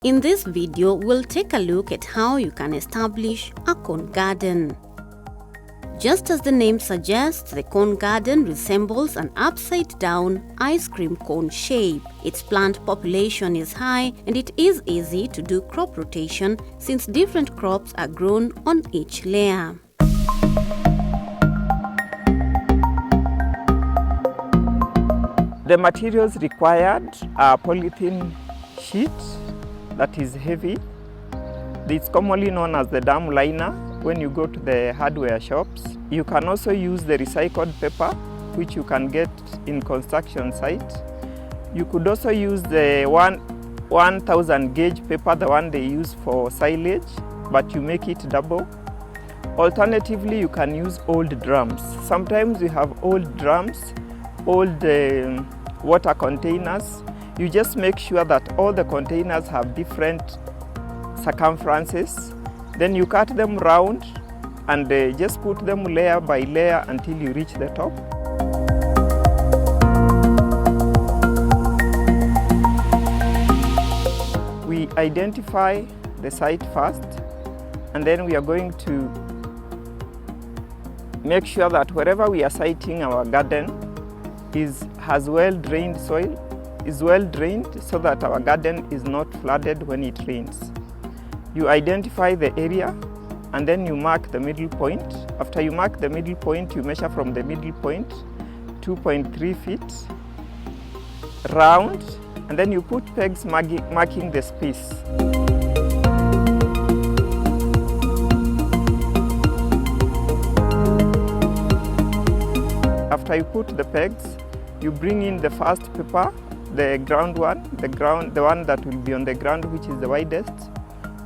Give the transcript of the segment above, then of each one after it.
In this video, we'll take a look at how you can establish a cone garden. Just as the name suggests, the cone garden resembles an upside-down ice cream cone shape. Its plant population is high and it is easy to do crop rotation since different crops are grown on each layer. The materials required are polythene sheet that is heavy. It's commonly known as the dam liner when you go to the hardware shops. You can also use the recycled paper, which you can get in construction site. You could also use the 1000 gauge paper, the one they use for silage, but you make it double. Alternatively, you can use old drums. Sometimes we have old drums, old water containers. You just make sure that all the containers have different circumferences. Then you cut them round and just put them layer by layer until you reach the top. We identify the site first, and then we are going to make sure that wherever we are siting our garden has well-drained soil, is well-drained so that our garden is not flooded when it rains. You identify the area and then you mark the middle point. After you mark the middle point, you measure from the middle point 2.3 feet round, and then you put pegs marking the space. After you put the pegs, you bring in the first paper, the ground one, the one that will be on the ground, which is the widest.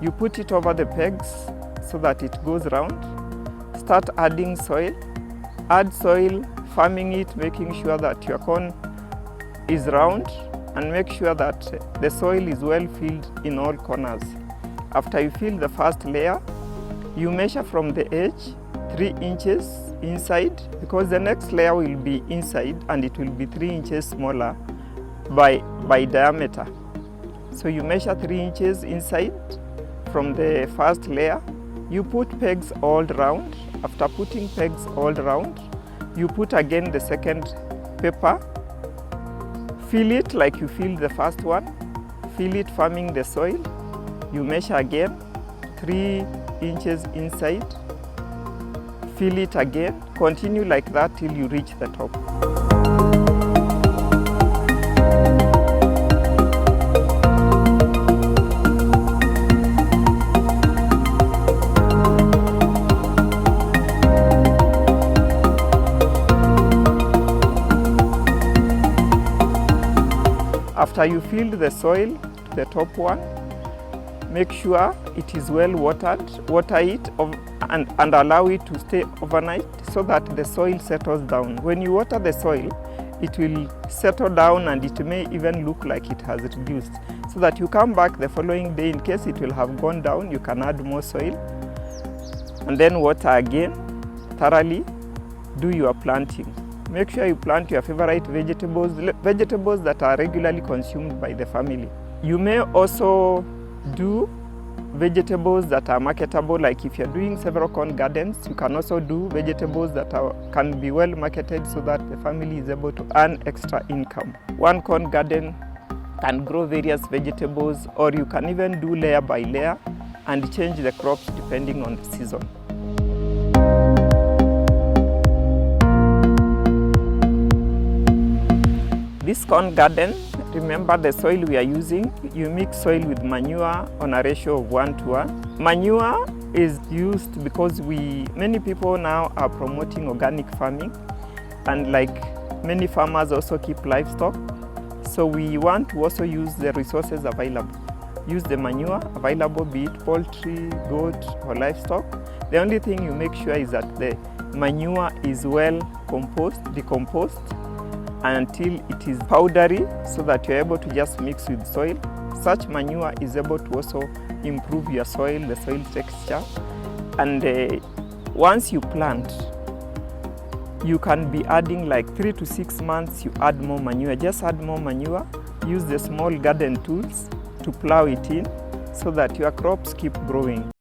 You put it over the pegs so that it goes round. Start adding soil. Add soil, farming it, making sure that your cone is round, and make sure that the soil is well filled in all corners. After you fill the first layer, you measure from the edge 3 inches inside, because the next layer will be inside and it will be 3 inches smaller by diameter. So you measure 3 inches inside from the first layer. You put pegs all round. After putting pegs all round, you put again the second paper. Fill it like you filled the first one. Fill it, farming the soil. You measure again 3 inches inside. Fill it again. Continue like that till you reach the top. After you filled the soil to the top one, make sure it is well watered. Water it and allow it to stay overnight so that the soil settles down. When you water the soil, it will settle down and it may even look like it has reduced. So that you come back the following day, in case it will have gone down, you can add more soil. And then water again thoroughly. Do your planting. Make sure you plant your favorite vegetables that are regularly consumed by the family. You may also do vegetables that are marketable, like if you're doing several cone gardens, you can also do vegetables that can be well marketed so that the family is able to earn extra income. One cone garden can grow various vegetables, or you can even do layer by layer and change the crops depending on the season. This cone garden, remember the soil we are using, you mix soil with manure on a ratio of 1:1. Manure is used because many people now are promoting organic farming, and like many farmers also keep livestock. So we want to also use the resources available. Use the manure available, be it poultry, goat or livestock. The only thing you make sure is that the manure is well decomposed until it is powdery, so that you're able to just mix with soil. Such manure is able to also improve your soil, the soil texture. And once you plant, you can be adding like 3 to 6 months, you add more manure. Just add more manure, use the small garden tools to plow it in, so that your crops keep growing.